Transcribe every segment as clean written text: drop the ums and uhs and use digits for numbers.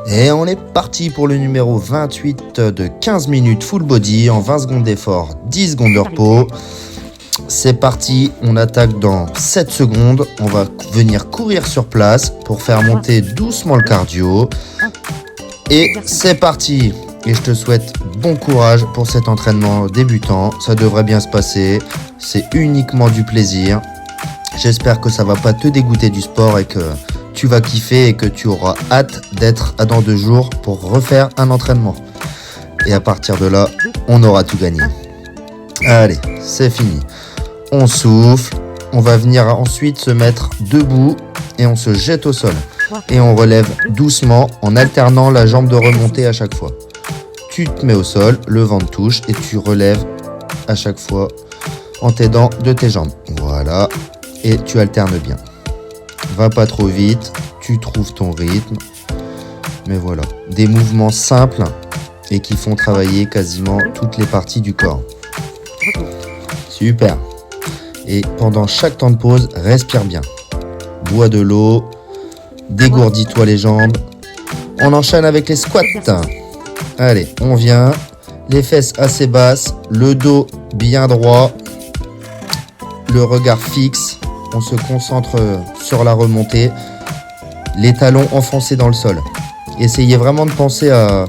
Et on est parti pour le numéro 28 de 15 minutes full body en 20 secondes d'effort, 10 secondes de repos. C'est parti, on attaque dans 7 secondes. On va venir courir sur place pour faire monter doucement le cardio. Et c'est parti. Et je te souhaite bon courage pour cet entraînement débutant. Ça devrait bien se passer. C'est uniquement du plaisir. J'espère que ça va pas te dégoûter du sport et que tu vas kiffer et que tu auras hâte d'être à dans 2 jours pour refaire un entraînement. Et à partir de là, on aura tout gagné. Allez, c'est fini. On souffle. On va venir ensuite se mettre debout et on se jette au sol. Et on relève doucement en alternant la jambe de remontée à chaque fois. Tu te mets au sol, le ventre touche et tu relèves à chaque fois en t'aidant de tes jambes. Voilà. Et tu alternes bien. Va pas trop vite, tu trouves ton rythme. Mais voilà, des mouvements simples et qui font travailler quasiment toutes les parties du corps. Super. Et pendant chaque temps de pause, respire bien. Bois de l'eau, dégourdis-toi les jambes. On enchaîne avec les squats. Allez, on vient. Les fesses assez basses, le dos bien droit, le regard fixe. On se concentre sur la remontée, les talons enfoncés dans le sol. Essayez vraiment de penser à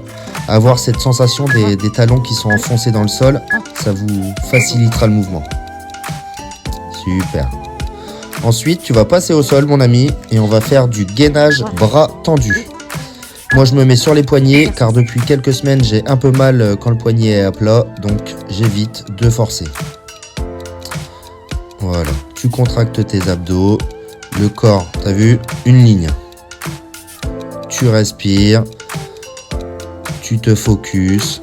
avoir cette sensation des talons qui sont enfoncés dans le sol. Ça vous facilitera le mouvement. Super. Ensuite, tu vas passer au sol, mon ami, et on va faire du gainage bras tendus. Moi, je me mets sur les poignets, car depuis quelques semaines, j'ai un peu mal quand le poignet est à plat, donc j'évite de forcer. Voilà, tu contractes tes abdos, le corps, t'as vu, une ligne. Tu respires, tu te focuses.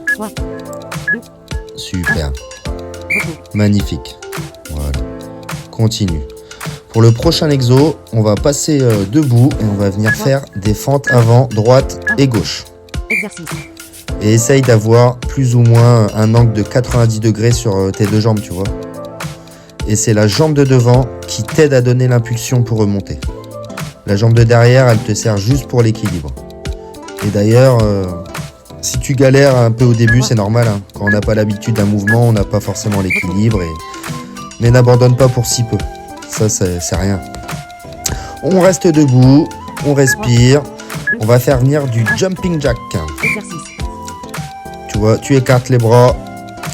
Super, magnifique. Voilà, continue. Pour le prochain exo, on va passer debout et on va venir faire des fentes avant, droite et gauche. Et essaye d'avoir plus ou moins un angle de 90 degrés sur tes 2 jambes, tu vois. Et c'est la jambe de devant qui t'aide à donner l'impulsion pour remonter. La jambe de derrière, elle te sert juste pour l'équilibre. Et d'ailleurs, si tu galères un peu au début, c'est normal. Hein. Quand on n'a pas l'habitude d'un mouvement, on n'a pas forcément l'équilibre. Mais n'abandonne pas pour si peu. Ça, c'est rien. On reste debout, on respire. On va faire venir du jumping jack. Tu vois, tu écartes les bras,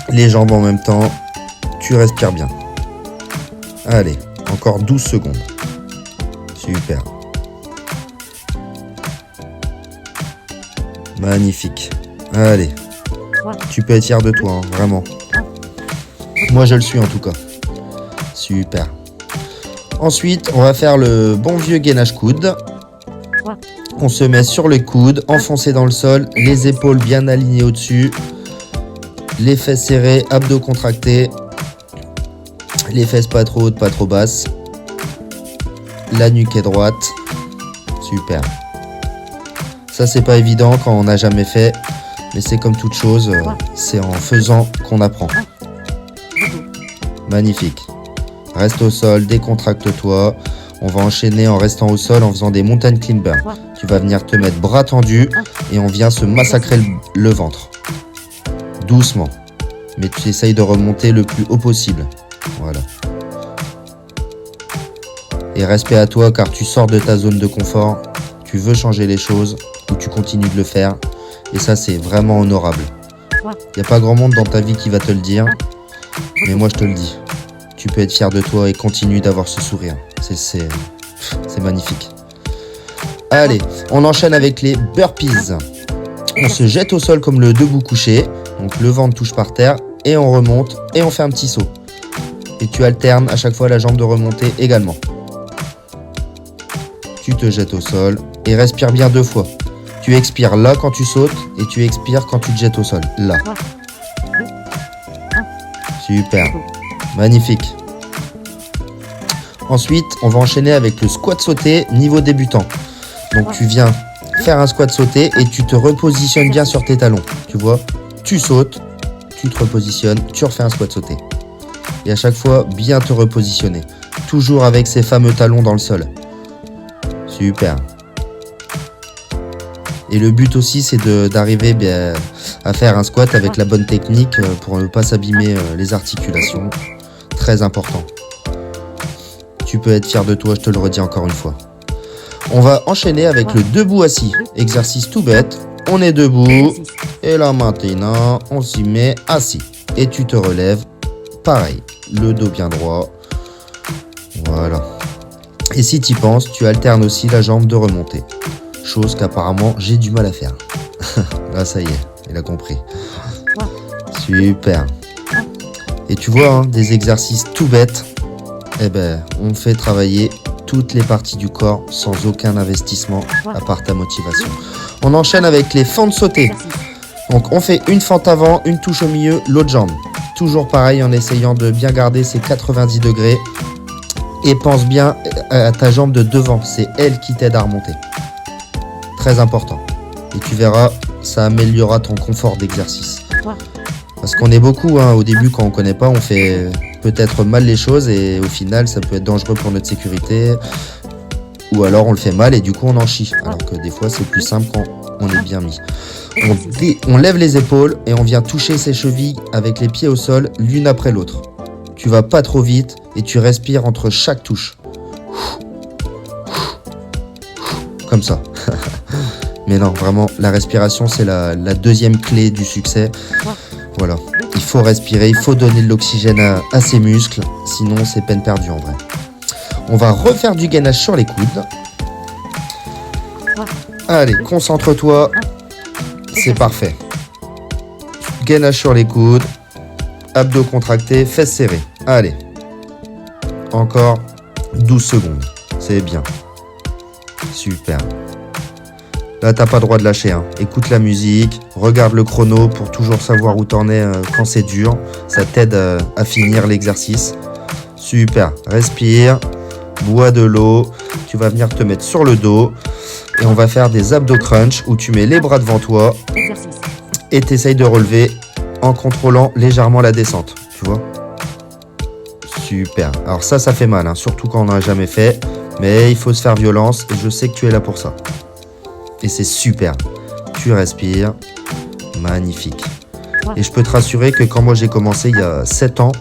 les jambes en même temps. Tu respires bien. Allez, encore 12 secondes. Super. Magnifique. Allez. Tu peux être fier de toi, hein, vraiment. Moi, je le suis en tout cas. Super. Ensuite, on va faire le bon vieux gainage coude. On se met sur le coude, enfoncé dans le sol, les épaules bien alignées au-dessus, les fesses serrées, abdos contractés. Les fesses pas trop hautes, pas trop basses. La nuque est droite. Super. Ça, c'est pas évident quand on n'a jamais fait. Mais c'est comme toute chose. C'est en faisant qu'on apprend. Magnifique. Reste au sol, décontracte-toi. On va enchaîner en restant au sol en faisant des mountain climbers. Tu vas venir te mettre bras tendus et on vient se massacrer le ventre. Doucement. Mais tu essayes de remonter le plus haut possible. Voilà. Et respect à toi car tu sors de ta zone de confort, tu veux changer les choses ou tu continues de le faire et ça c'est vraiment honorable. Il n'y a pas grand monde dans ta vie qui va te le dire, mais moi je te le dis. Tu peux être fier de toi et continue d'avoir ce sourire. C'est magnifique. Allez, on enchaîne avec les burpees. On se jette au sol comme le debout couché, donc le ventre touche par terre et on remonte et on fait un petit saut. Et tu alternes à chaque fois la jambe de remontée également. Tu te jettes au sol et respire bien 2 fois. Tu expires là quand tu sautes et tu expires quand tu te jettes au sol. Là. Super. Magnifique. Ensuite, on va enchaîner avec le squat sauté niveau débutant. Donc tu viens faire un squat sauté et tu te repositionnes bien sur tes talons. Tu vois, tu sautes, tu te repositionnes, tu refais un squat sauté. Et à chaque fois, bien te repositionner. Toujours avec ces fameux talons dans le sol. Super. Et le but aussi, c'est d'arriver à faire un squat avec la bonne technique pour ne pas s'abîmer les articulations. Très important. Tu peux être fier de toi, je te le redis encore une fois. On va enchaîner avec le debout assis. Exercice tout bête. On est debout. Et là maintenant, on s'y met assis. Et tu te relèves. Pareil. Le dos bien droit. Voilà. Et si tu y penses, tu alternes aussi la jambe de remontée. Chose qu'apparemment, j'ai du mal à faire. Là, ça y est. Il a compris. Super. Et tu vois, hein, des exercices tout bêtes. Eh ben, on fait travailler toutes les parties du corps sans aucun investissement à part ta motivation. On enchaîne avec les fentes sautées. Donc on fait une fente avant, une touche au milieu, l'autre jambe. Toujours pareil en essayant de bien garder ces 90 degrés. Et pense bien à ta jambe de devant, c'est elle qui t'aide à remonter. Très important. Et tu verras, ça améliorera ton confort d'exercice. Parce qu'on est beaucoup, hein, au début quand on ne connaît pas, on fait peut-être mal les choses et au final ça peut être dangereux pour notre sécurité. Ou alors on le fait mal et du coup on en chie. Alors que des fois c'est plus simple quand on est bien mis. On lève les épaules et on vient toucher ses chevilles avec les pieds au sol l'une après l'autre. Tu vas pas trop vite et tu respires entre chaque touche. Comme ça. Mais non, vraiment, la respiration, c'est la deuxième clé du succès. Voilà. Il faut respirer, il faut donner de l'oxygène à ses muscles. Sinon, c'est peine perdue en vrai. On va refaire du gainage sur les coudes. Allez, concentre-toi. C'est parfait. Gainage sur les coudes. Abdos contractés, fesses serrées. Allez. Encore 12 secondes. C'est bien. Super. Là, t'as pas le droit de lâcher. Hein. Écoute la musique, regarde le chrono pour toujours savoir où t'en es quand c'est dur. Ça t'aide à finir l'exercice. Super. Respire. Bois de l'eau. Tu vas venir te mettre sur le dos. Et on va faire des abdos crunch où tu mets les bras devant toi. Et t'essayes de relever en contrôlant légèrement la descente. Tu vois ? Super. Alors ça fait mal. Hein, surtout quand on n'en a jamais fait. Mais il faut se faire violence. Et je sais que tu es là pour ça. Et c'est super. Tu respires. Magnifique. Et je peux te rassurer que quand moi j'ai commencé il y a 7 ans,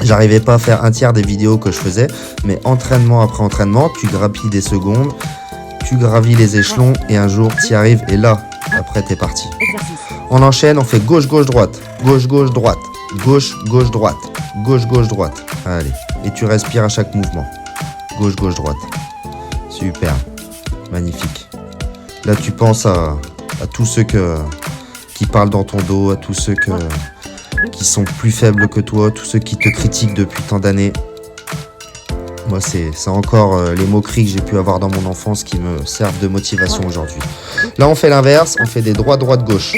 j'arrivais pas à faire un tiers des vidéos que je faisais. Mais entraînement après entraînement, tu grappilles des secondes, tu gravis les échelons et un jour tu y arrives et là, après t'es parti. On enchaîne, on fait gauche-gauche-droite, gauche-gauche-droite, gauche-gauche-droite, gauche-gauche-droite. Allez. Et tu respires à chaque mouvement. Gauche-gauche-droite. Super. Magnifique. Là, tu penses à tous ceux qui parlent dans ton dos, à tous ceux qui sont plus faibles que toi, tous ceux qui te critiquent depuis tant d'années. Moi, c'est encore les moqueries que j'ai pu avoir dans mon enfance qui me servent de motivation aujourd'hui. Là, on fait l'inverse, on fait des droite, droite, gauche.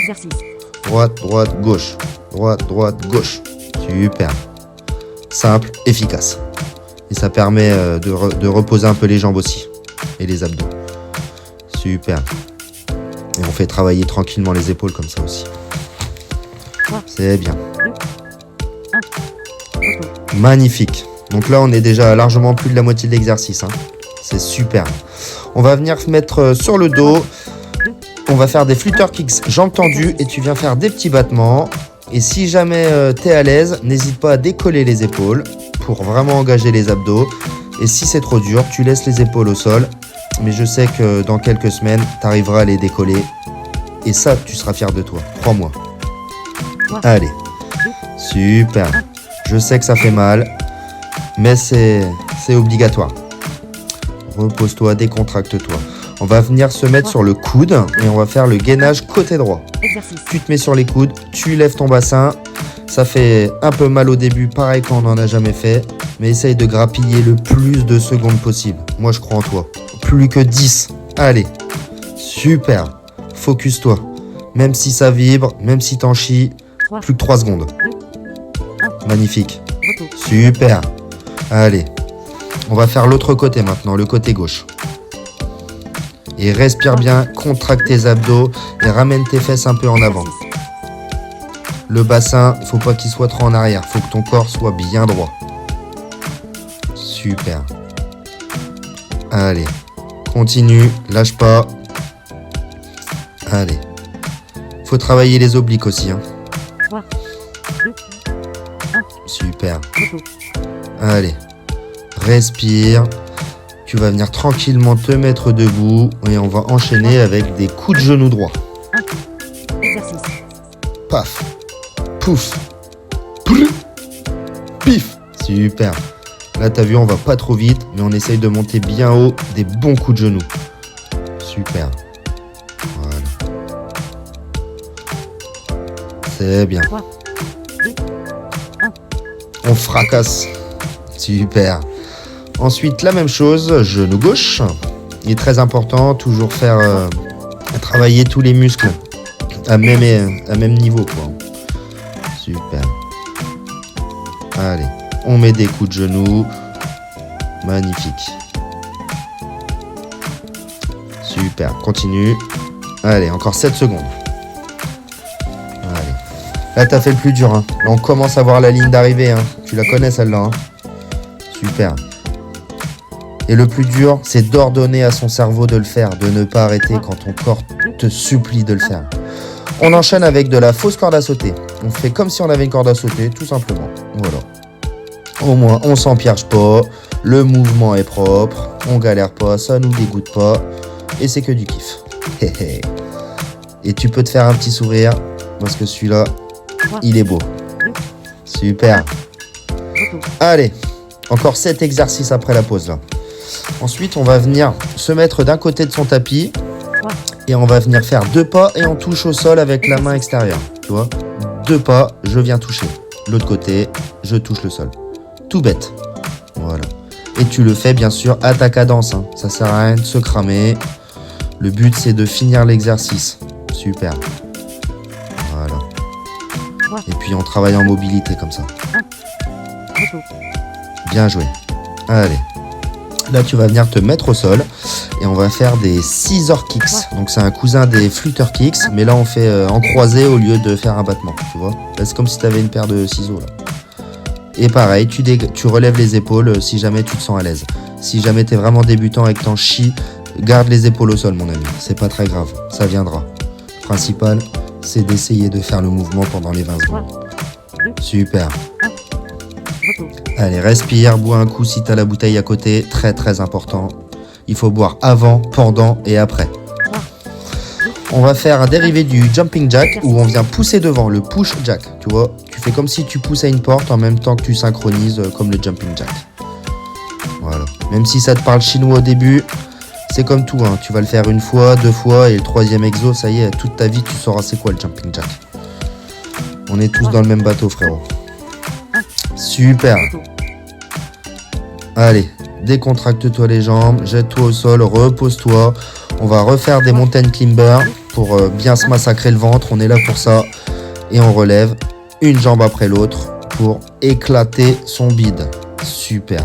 Droite, droite, gauche. Droite, droite, gauche. Super. Simple, efficace. Et ça permet de reposer un peu les jambes aussi. Et les abdos. Super. Et on fait travailler tranquillement les épaules comme ça aussi. C'est bien. Magnifique. Donc là, on est déjà largement plus de la moitié de l'exercice. Hein. C'est super. On va venir se mettre sur le dos. On va faire des flutter kicks, jambes tendues. Et tu viens faire des petits battements. Et si jamais tu es à l'aise, n'hésite pas à décoller les épaules pour vraiment engager les abdos. Et si c'est trop dur, tu laisses les épaules au sol. Mais je sais que dans quelques semaines, tu arriveras à les décoller. Et ça, tu seras fier de toi. Crois-moi. Allez. Super. Je sais que ça fait mal. Mais c'est obligatoire. Repose-toi, décontracte-toi. On va venir se mettre sur le coude. Et on va faire le gainage côté droit. Tu te mets sur les coudes. Tu lèves ton bassin. Ça fait un peu mal au début. Pareil quand on n'en a jamais fait. Mais essaye de grappiller le plus de secondes possible. Moi, je crois en toi. Plus que 10. Allez. Super. Focus-toi. Même si ça vibre, même si t'en chies, plus que 3 secondes. Magnifique. Super. Allez. On va faire l'autre côté maintenant, le côté gauche. Et respire bien, contracte tes abdos et ramène tes fesses un peu en avant. Le bassin, faut pas qu'il soit trop en arrière. Faut que ton corps soit bien droit. Super. Allez. Continue, lâche pas. Allez. Faut travailler les obliques aussi. Hein. 3, 2, 1. Super. Repos. Allez. Respire. Tu vas venir tranquillement te mettre debout et on va enchaîner avec des coups de genou droit. 1. Exercice. Paf. Pouf. Prr. Pif. Super. Là, t'as vu, on va pas trop vite, mais on essaye de monter bien haut des bons coups de genou. Super. Voilà. C'est bien. 3, 2, 1. On fracasse. Super. Ensuite, la même chose, genou gauche. Il est très important, toujours faire travailler tous les muscles à même niveau, quoi. Super. Allez, on met des coups de genou. Magnifique. Super, continue. Allez, encore 7 secondes. Allez. Là, t'as fait le plus dur. Hein. Là, on commence à voir la ligne d'arrivée. Hein. Tu la connais, celle-là. Hein. Super. Et le plus dur, c'est d'ordonner à son cerveau de le faire, de ne pas arrêter quand ton corps te supplie de le faire. On enchaîne avec de la fausse corde à sauter. On fait comme si on avait une corde à sauter, tout simplement. Voilà. Au moins, on s'empierge pas, le mouvement est propre, on galère pas, ça nous dégoûte pas, et c'est que du kiff. Et tu peux te faire un petit sourire, parce que celui-là, il est beau. Super. Allez, encore 7 exercices après la pause, là. Ensuite, on va venir se mettre d'un côté de son tapis et on va venir faire 2 pas et on touche au sol avec la main extérieure. Tu vois, 2 pas, je viens toucher. L'autre côté, je touche le sol. Tout bête. Voilà. Et tu le fais bien sûr à ta cadence. Hein. Ça sert à rien de se cramer. Le but, c'est de finir l'exercice. Super. Voilà. Et puis on travaille en mobilité comme ça. Bien joué. Allez. Là, tu vas venir te mettre au sol et on va faire des scissor kicks. Donc, c'est un cousin des flutter kicks, mais là, on fait en croisé au lieu de faire un battement. Tu vois, là, c'est comme si tu avais une paire de ciseaux. Là. Et pareil, tu relèves les épaules si jamais tu te sens à l'aise. Si jamais tu es vraiment débutant et que t'en chies, garde les épaules au sol, mon ami. C'est pas très grave, ça viendra. Le principal, c'est d'essayer de faire le mouvement pendant les 20 secondes. Super. Allez, respire, bois un coup si tu as la bouteille à côté, très très important. Il faut boire avant, pendant et après. On va faire un dérivé du jumping jack où on vient pousser devant, le push jack. Tu vois, tu fais comme si tu poussais une porte en même temps que tu synchronises comme le jumping jack. Voilà. Même si ça te parle chinois au début, c'est comme tout. Hein. Tu vas le faire 1 fois, 2 fois et le 3e exo, ça y est, toute ta vie tu sauras c'est quoi le jumping jack. On est tous dans le même bateau, frérot. Super. Allez, décontracte-toi les jambes, jette-toi au sol, repose-toi. On va refaire des mountain climbers pour bien se massacrer le ventre. On est là pour ça. Et on relève une jambe après l'autre pour éclater son bide. Super.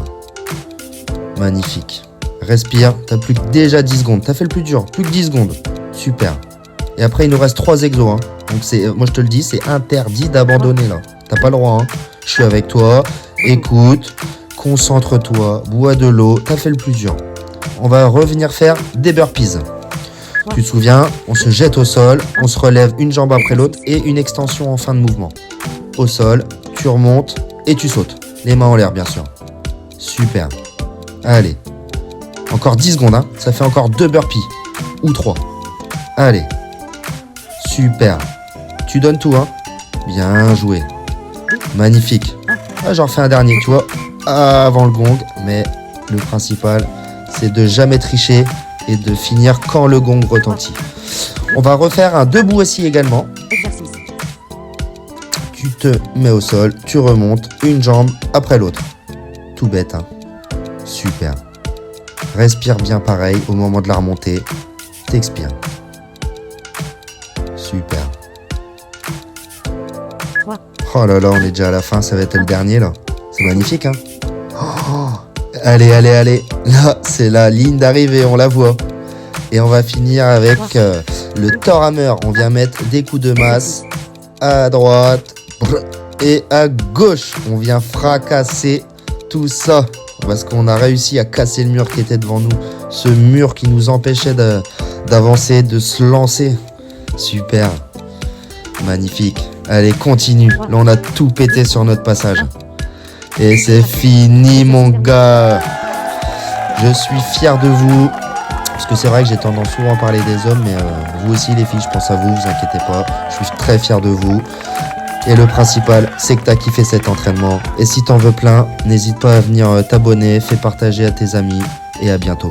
Magnifique. Respire. T'as plus que déjà 10 secondes. T'as fait le plus dur. Plus que 10 secondes. Super. Et après, il nous reste 3 exos. Hein. Donc, moi, je te le dis, c'est interdit d'abandonner là. T'as pas le droit. Hein. Je suis avec toi. Écoute. Concentre-toi. Bois de l'eau. T'as fait le plus dur. On va revenir faire des burpees. Tu te souviens, on se jette au sol, on se relève une jambe après l'autre et une extension en fin de mouvement. Au sol, tu remontes et tu sautes. Les mains en l'air, bien sûr. Super. Allez. Encore 10 secondes, hein. Ça fait encore 2 burpees. Ou 3. Allez. Super. Tu donnes tout, hein. Bien joué. Magnifique. Ah, j'en refais un dernier, tu vois. Avant le gong. Mais le principal, c'est de jamais tricher et de finir quand le gong retentit. On va refaire un debout assis également. Exercice. Tu te mets au sol, tu remontes une jambe après l'autre. Tout bête, hein. Super. Respire bien pareil au moment de la remontée. T'expires. Super. Oh là là, on est déjà à la fin, ça va être le dernier là. C'est magnifique, hein. Oh, allez, allez, allez. Là, c'est la ligne d'arrivée, on la voit. Et on va finir avec le Thor Hammer. On vient mettre des coups de masse à droite et à gauche. On vient fracasser tout ça. Parce qu'on a réussi à casser le mur qui était devant nous. Ce mur qui nous empêchait d'avancer, de se lancer. Super. Magnifique. Allez, continue. Là, on a tout pété sur notre passage. Et c'est fini, mon gars. Je suis fier de vous. Parce que c'est vrai que j'ai tendance souvent à parler des hommes, mais vous aussi, les filles, je pense à vous, vous inquiétez pas. Je suis très fier de vous. Et le principal, c'est que tu as kiffé cet entraînement. Et si t'en veux plein, n'hésite pas à venir t'abonner, fais partager à tes amis. Et à bientôt.